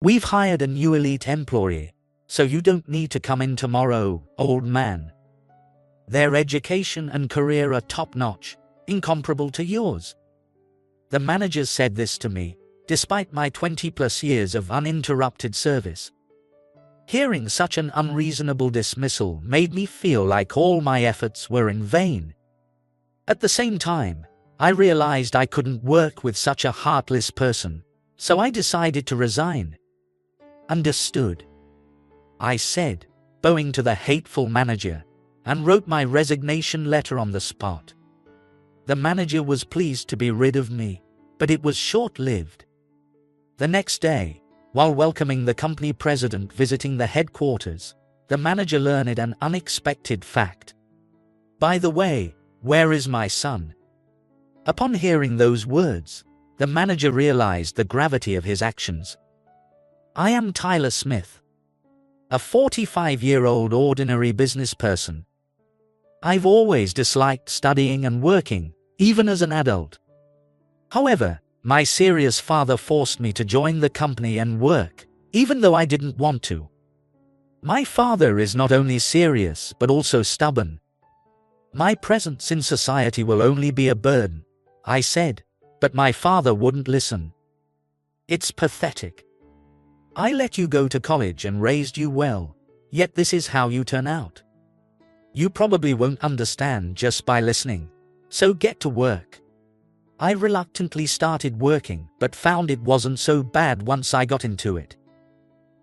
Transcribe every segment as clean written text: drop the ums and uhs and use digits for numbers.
We've hired a new elite employee, so you don't need to come in tomorrow, old man. Their education and career are top-notch, incomparable to yours. The manager said this to me, despite my 20-plus years of uninterrupted service. Hearing such an unreasonable dismissal made me feel like all my efforts were in vain. At the same time, I realized I couldn't work with such a heartless person, so I decided to resign. Understood, I said, bowing to the hateful manager, and wrote my resignation letter on the spot. The manager was pleased to be rid of me, but it was short-lived. The next day, while welcoming the company president visiting the headquarters, the manager learned an unexpected fact. "By the way, where is my son?" Upon hearing those words, the manager realized the gravity of his actions. I am Tyler Smith, a 45-year-old ordinary business person. I've always disliked studying and working, even as an adult. However, my serious father forced me to join the company and work, even though I didn't want to. My father is not only serious but also stubborn. My presence in society will only be a burden, I said, but my father wouldn't listen. It's pathetic. I let you go to college and raised you well, yet this is how you turn out. You probably won't understand just by listening, so get to work. I reluctantly started working but found it wasn't so bad once I got into it.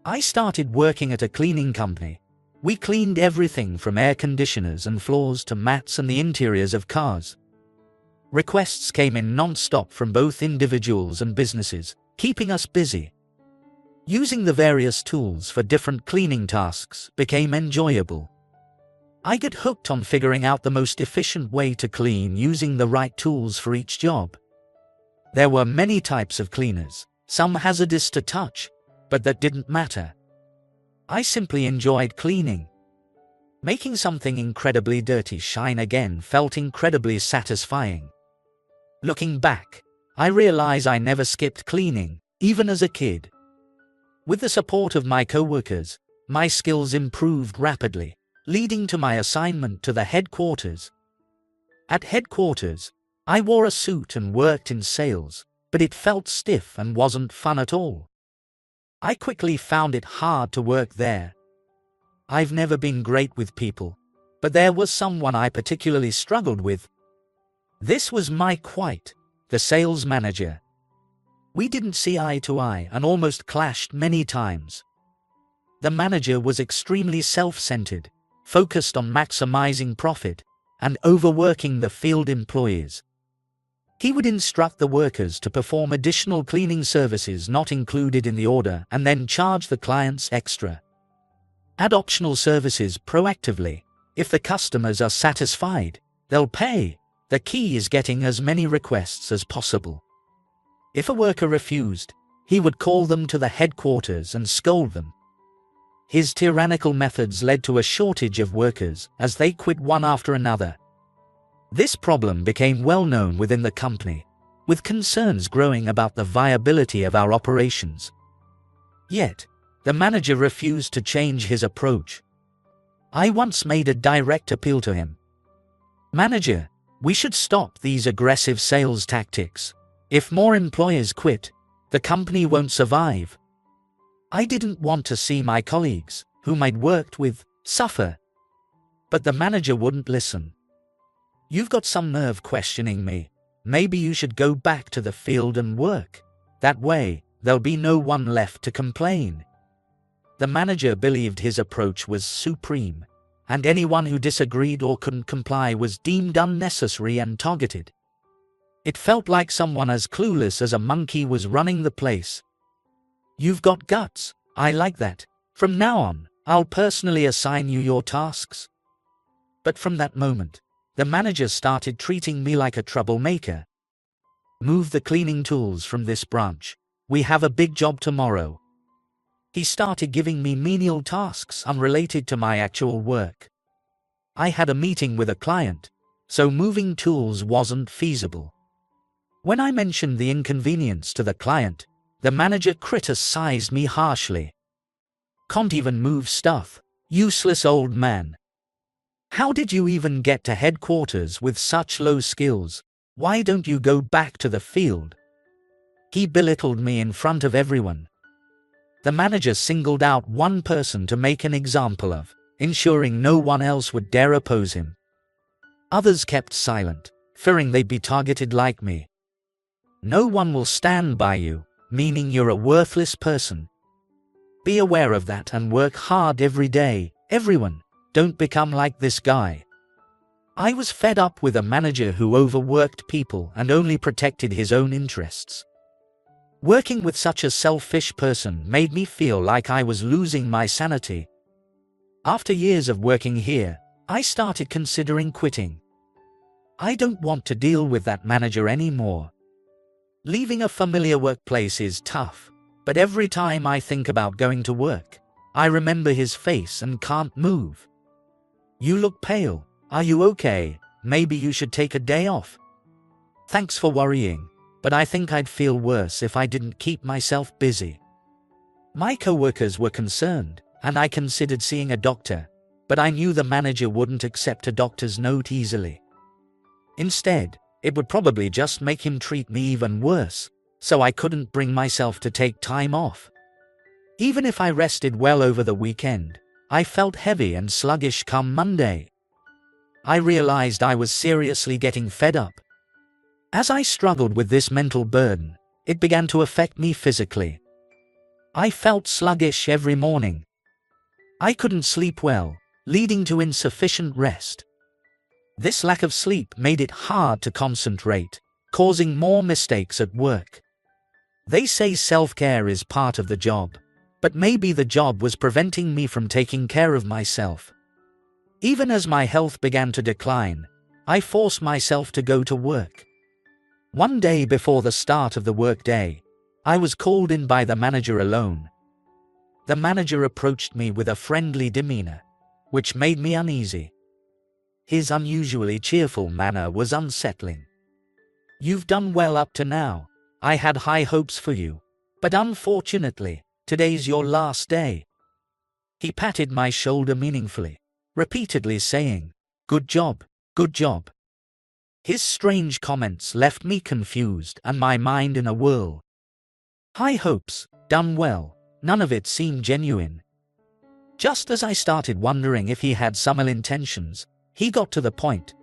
I started working at a cleaning company. We cleaned everything from air conditioners and floors to mats and the interiors of cars. Requests came in non-stop from both individuals and businesses, keeping us busy. Using the various tools for different cleaning tasks became enjoyable. I got hooked on figuring out the most efficient way to clean using the right tools for each job. There were many types of cleaners, some hazardous to touch, but that didn't matter. I simply enjoyed cleaning. Making something incredibly dirty shine again felt incredibly satisfying. Looking back, I realize I never skipped cleaning, even as a kid. With the support of my coworkers, my skills improved rapidly, leading to my assignment to the headquarters. At headquarters, I wore a suit and worked in sales, but it felt stiff and wasn't fun at all. I quickly found it hard to work there. I've never been great with people, but there was someone I particularly struggled with. This was Mike White, the sales manager. We didn't see eye to eye and almost clashed many times. The manager was extremely self-centered, focused on maximizing profit, and overworking the field employees. He would instruct the workers to perform additional cleaning services not included in the order and then charge the clients extra. Add optional services proactively. If the customers are satisfied, they'll pay. The key is getting as many requests as possible. If a worker refused, he would call them to the headquarters and scold them. His tyrannical methods led to a shortage of workers as they quit one after another. This problem became well known within the company, with concerns growing about the viability of our operations. Yet, the manager refused to change his approach. I once made a direct appeal to him. "Manager, we should stop these aggressive sales tactics. If more employees quit, the company won't survive." I didn't want to see my colleagues, whom I'd worked with, suffer. But the manager wouldn't listen. "You've got some nerve questioning me. Maybe you should go back to the field and work. That way, there'll be no one left to complain." The manager believed his approach was supreme, and anyone who disagreed or couldn't comply was deemed unnecessary and targeted. It felt like someone as clueless as a monkey was running the place. "You've got guts. I like that. From now on, I'll personally assign you your tasks." But from that moment, the manager started treating me like a troublemaker. "Move the cleaning tools from this branch. We have a big job tomorrow." He started giving me menial tasks unrelated to my actual work. I had a meeting with a client, so moving tools wasn't feasible. When I mentioned the inconvenience to the client, The manager criticized me harshly. "Can't even move stuff, useless old man. How did you even get to headquarters with such low skills? Why don't you go back to the field?" He belittled me in front of everyone. The manager singled out one person to make an example of, ensuring no one else would dare oppose him. Others kept silent, fearing they'd be targeted like me. "No one will stand by you, meaning you're a worthless person. Be aware of that and work hard every day, everyone. Don't become like this guy." I was fed up with a manager who overworked people and only protected his own interests. Working with such a selfish person made me feel like I was losing my sanity. After years of working here, I started considering quitting. I don't want to deal with that manager anymore. Leaving a familiar workplace is tough, but every time I think about going to work, I remember his face and can't move. "You look pale. Are you okay? Maybe you should take a day off." "Thanks for worrying, but I think I'd feel worse if I didn't keep myself busy." My coworkers were concerned, and I considered seeing a doctor, but I knew the manager wouldn't accept a doctor's note easily. Instead, it would probably just make him treat me even worse, so I couldn't bring myself to take time off. Even if I rested well over the weekend, I felt heavy and sluggish come Monday. I realized I was seriously getting fed up. As I struggled with this mental burden, it began to affect me physically. I felt sluggish every morning. I couldn't sleep well, leading to insufficient rest. This lack of sleep made it hard to concentrate, causing more mistakes at work. They say self-care is part of the job, but maybe the job was preventing me from taking care of myself. Even as my health began to decline, I forced myself to go to work. One day before the start of the workday, I was called in by the manager alone. The manager approached me with a friendly demeanor, which made me uneasy. His unusually cheerful manner was unsettling. "You've done well up to now. I had high hopes for you, but unfortunately, today's your last day." He patted my shoulder meaningfully, repeatedly saying, "Good job, good job." His strange comments left me confused and my mind in a whirl. High hopes, done well, none of it seemed genuine. Just as I started wondering if he had some ill intentions, he got to the point.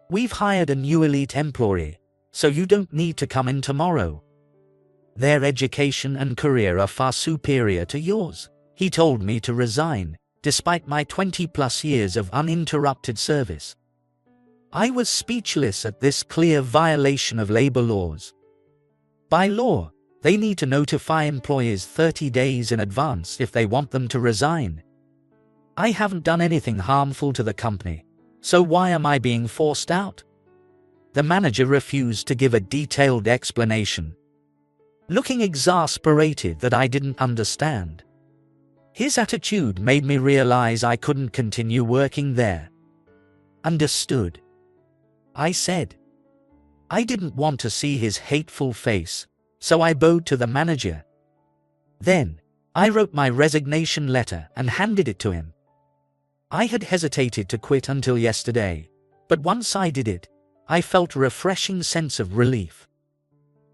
"We've hired a new elite employee, so you don't need to come in tomorrow. Their education and career are far superior to yours." He told me to resign, despite my 20+ years of uninterrupted service. I was speechless at this clear violation of labor laws. By law, they need to notify employees 30 days in advance if they want them to resign. I haven't done anything harmful to the company, so why am I being forced out? The manager refused to give a detailed explanation, looking exasperated that I didn't understand. His attitude made me realize I couldn't continue working there. "Understood," I said. I didn't want to see his hateful face, so I bowed to the manager. Then, I wrote my resignation letter and handed it to him. I had hesitated to quit until yesterday, but once I did it, I felt a refreshing sense of relief.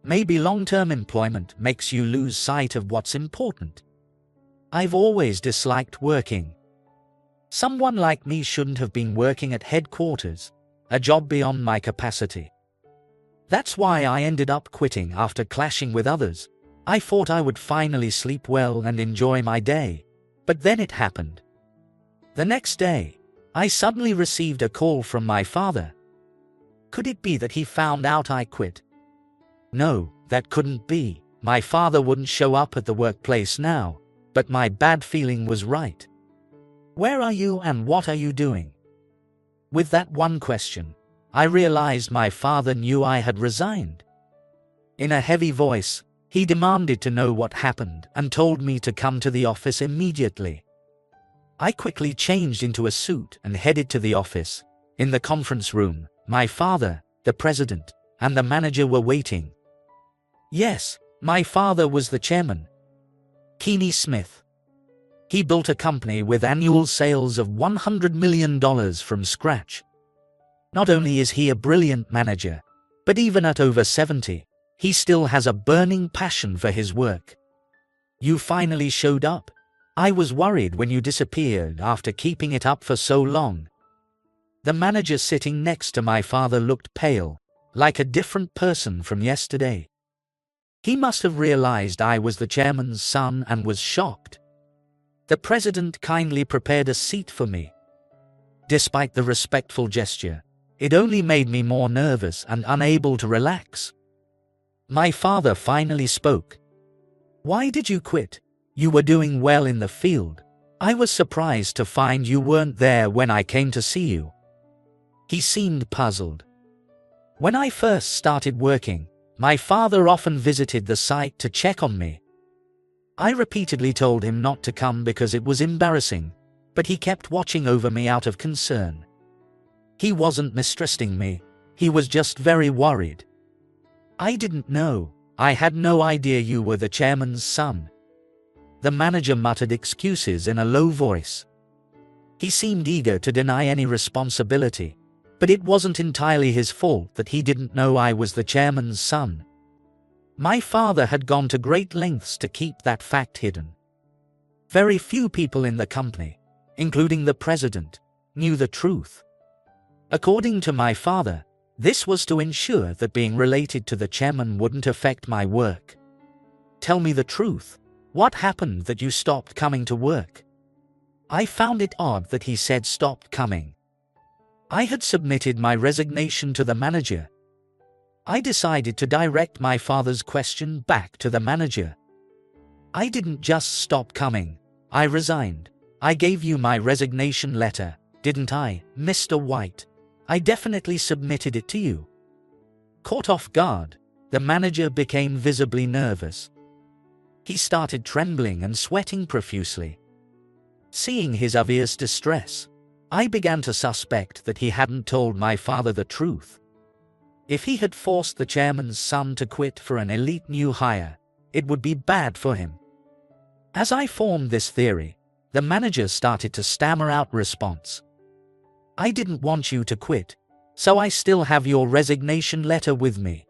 Maybe long-term employment makes you lose sight of what's important. I've always disliked working. Someone like me shouldn't have been working at headquarters, a job beyond my capacity. That's why I ended up quitting after clashing with others. I thought I would finally sleep well and enjoy my day, but then it happened. The next day, I suddenly received a call from my father. Could it be that he found out I quit? No, that couldn't be. My father wouldn't show up at the workplace now, but my bad feeling was right. "Where are you and what are you doing?" With that one question, I realized my father knew I had resigned. In a heavy voice, he demanded to know what happened and told me to come to the office immediately. I quickly changed into a suit and headed to the office. In the conference room, my father, the president, and the manager were waiting. "Yes, My father was the chairman, Keeney Smith. He built a company with annual sales of $100 million from scratch. Not only is he a brilliant manager, but even at over 70, he still has a burning passion for his work. You finally showed up. I was worried when you disappeared after keeping it up for so long. The manager sitting next to my father looked pale, like a different person from yesterday. He must have realized I was the chairman's son and was shocked. The president kindly prepared a seat for me. Despite the respectful gesture, it only made me more nervous and unable to relax. My father finally spoke. "Why did you quit? You were doing well in the field. I was surprised to find you weren't there when I came to see you." He seemed puzzled. When I first started working, my father often visited the site to check on me. I repeatedly told him not to come because it was embarrassing, but he kept watching over me out of concern. He wasn't mistrusting me, he was just very worried. "I didn't know. I had no idea you were the chairman's son." The manager muttered excuses in a low voice. He seemed eager to deny any responsibility, but it wasn't entirely his fault that he didn't know I was the chairman's son. My father had gone to great lengths to keep that fact hidden. Very few people in the company, including the president, knew the truth. According to my father, this was to ensure that being related to the chairman wouldn't affect my work. "Tell me the truth. What happened that you stopped coming to work?" I found it odd that he said stopped coming. I had submitted my resignation to the manager. I decided to direct my father's question back to the manager. "I didn't just stop coming. I resigned. I gave you my resignation letter, didn't I, Mr. White? I definitely submitted it to you." Caught off guard, the manager became visibly nervous. He started trembling and sweating profusely. Seeing his obvious distress, I began to suspect that he hadn't told my father the truth. If he had forced the chairman's son to quit for an elite new hire, it would be bad for him. As I formed this theory, the manager started to stammer out response. "I didn't want you to quit, so I still have your resignation letter with me."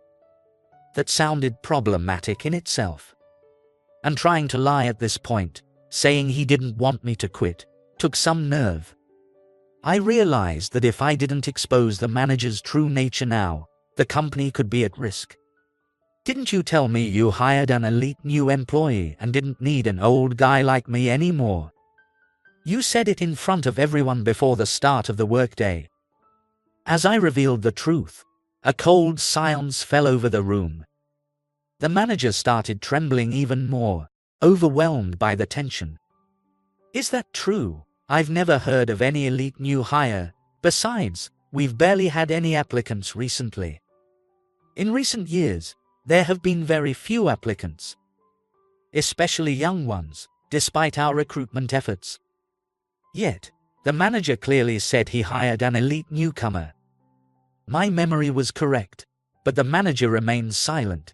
That sounded problematic in itself. And trying to lie at this point, saying he didn't want me to quit, took some nerve. I realized that if I didn't expose the manager's true nature now, the company could be at risk. "Didn't you tell me you hired an elite new employee and didn't need an old guy like me anymore? You said it in front of everyone before the start of the workday." As I revealed the truth, a cold silence fell over the room. The manager started trembling even more, overwhelmed by the tension. "Is that true? I've never heard of any elite new hire. Besides, we've barely had any applicants recently. In recent years, there have been very few applicants, especially young ones, despite our recruitment efforts." Yet, the manager clearly said he hired an elite newcomer. My memory was correct, but the manager remained silent.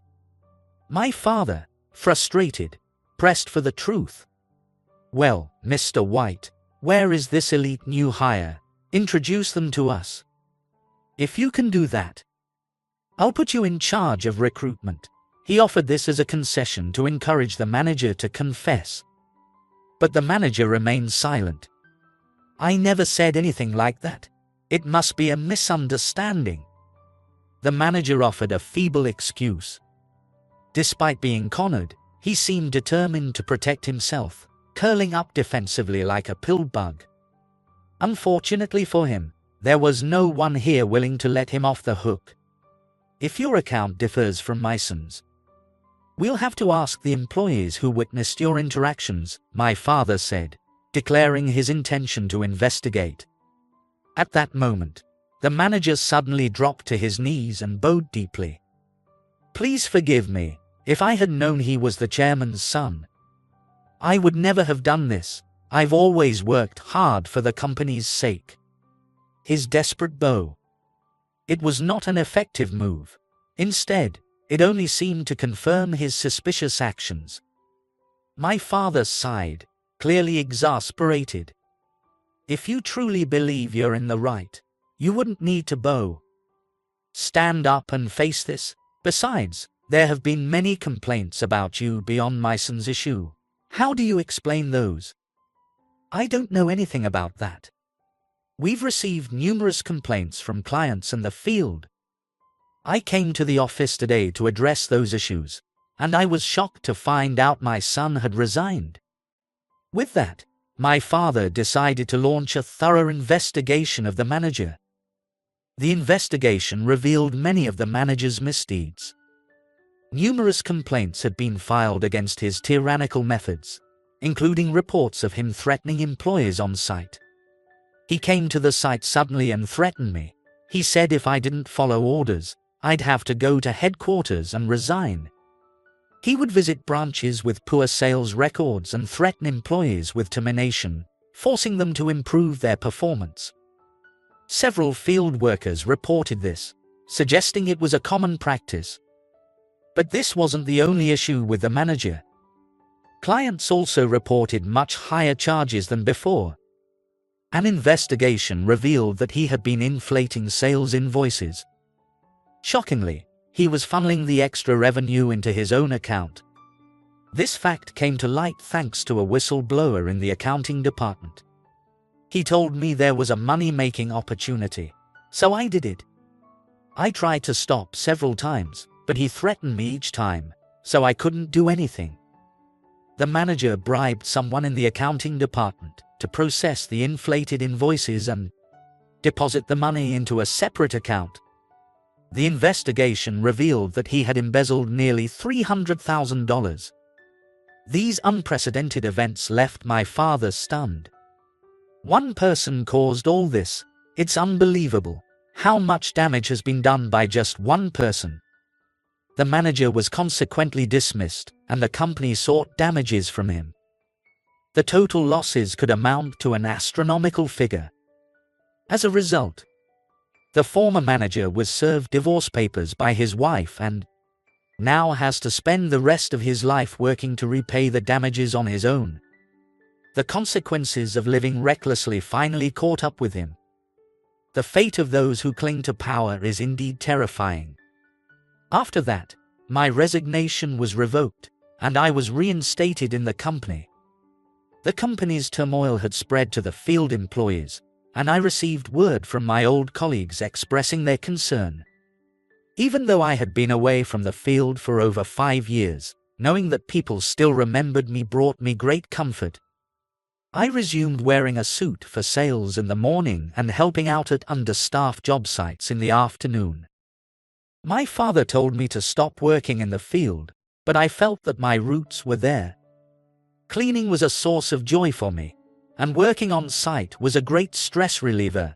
My father, frustrated, pressed for the truth. "Well, Mr. White, where is this elite new hire? Introduce them to us. If you can do that, I'll put you in charge of recruitment." He offered this as a concession to encourage the manager to confess. But the manager remained silent. "I never said anything like that. It must be a misunderstanding." The manager offered a feeble excuse. Despite being cornered, he seemed determined to protect himself, curling up defensively like a pill bug. Unfortunately for him, there was no one here willing to let him off the hook. "If your account differs from my son's, we'll have to ask the employees who witnessed your interactions," my father said, declaring his intention to investigate. At that moment, the manager suddenly dropped to his knees and bowed deeply. "Please forgive me. If I had known he was the chairman's son, I would never have done this. I've always worked hard for the company's sake." His desperate bow. It was not an effective move. Instead, It only seemed to confirm his suspicious actions. My father sighed, clearly exasperated. If you truly believe you're in the right, you wouldn't need to bow. Stand up and face this. Besides, there have been many complaints about you beyond my son's issue. How do you explain those? I don't know anything about that. We've received numerous complaints from clients in the field. I came to the office today to address those issues, and I was shocked to find out my son had resigned. With that, my father decided to launch a thorough investigation of the manager. The investigation revealed many of the manager's misdeeds. Numerous complaints had been filed against his tyrannical methods, including reports of him threatening employees on site. He came to the site suddenly and threatened me. He said if I didn't follow orders, I'd have to go to headquarters and resign. He would visit branches with poor sales records and threaten employees with termination, forcing them to improve their performance. Several field workers reported this, suggesting it was a common practice. But this wasn't the only issue with the manager. Clients also reported much higher charges than before. An investigation revealed that he had been inflating sales invoices. Shockingly, he was funneling the extra revenue into his own account. This fact came to light thanks to a whistleblower in the accounting department. He told me there was a money-making opportunity, so I did it. I tried to stop several times, but he threatened me each time, so I couldn't do anything. The manager bribed someone in the accounting department to process the inflated invoices and deposit the money into a separate account. The investigation revealed that he had embezzled nearly $300,000. These unprecedented events left my father stunned. One person caused all this. It's unbelievable how much damage has been done by just one person. The manager was consequently dismissed, and the company sought damages from him. The total losses could amount to an astronomical figure. As a result, the former manager was served divorce papers by his wife and now has to spend the rest of his life working to repay the damages on his own. The consequences of living recklessly finally caught up with him. The fate of those who cling to power is indeed terrifying. After that, my resignation was revoked, and I was reinstated in the company. The company's turmoil had spread to the field employees, and I received word from my old colleagues expressing their concern. Even though I had been away from the field for over 5 years, knowing that people still remembered me brought me great comfort. I resumed wearing a suit for sales in the morning and helping out at understaffed job sites in the afternoon. My father told me to stop working in the field, but I felt that my roots were there. Cleaning was a source of joy for me, and working on site was a great stress reliever.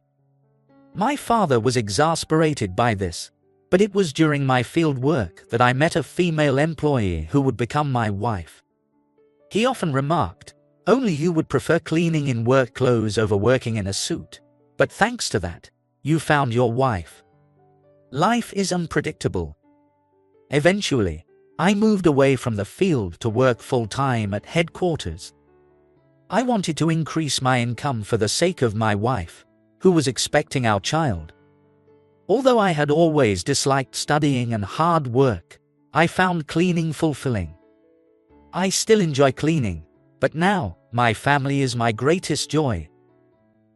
My father was exasperated by this, but it was during my field work that I met a female employee who would become my wife. He often remarked, "Only you would prefer cleaning in work clothes over working in a suit, but thanks to that, you found your wife." Life is unpredictable. Eventually, I moved away from the field to work full-time at headquarters. I wanted to increase my income for the sake of my wife, who was expecting our child. Although I had always disliked studying and hard work, I found cleaning fulfilling. I still enjoy cleaning, but now, my family is my greatest joy.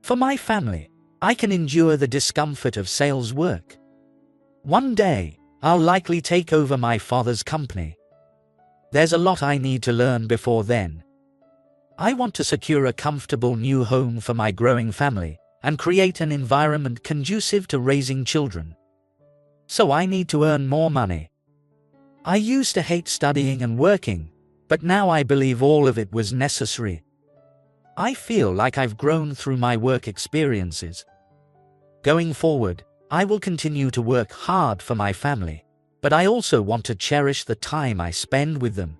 For my family, I can endure the discomfort of sales work. One day, I'll likely take over my father's company. There's a lot I need to learn before then. I want to secure a comfortable new home for my growing family and create an environment conducive to raising children. So I need to earn more money. I used to hate studying and working, but now I believe all of it was necessary. I feel like I've grown through my work experiences. Going forward, I will continue to work hard for my family, but I also want to cherish the time I spend with them.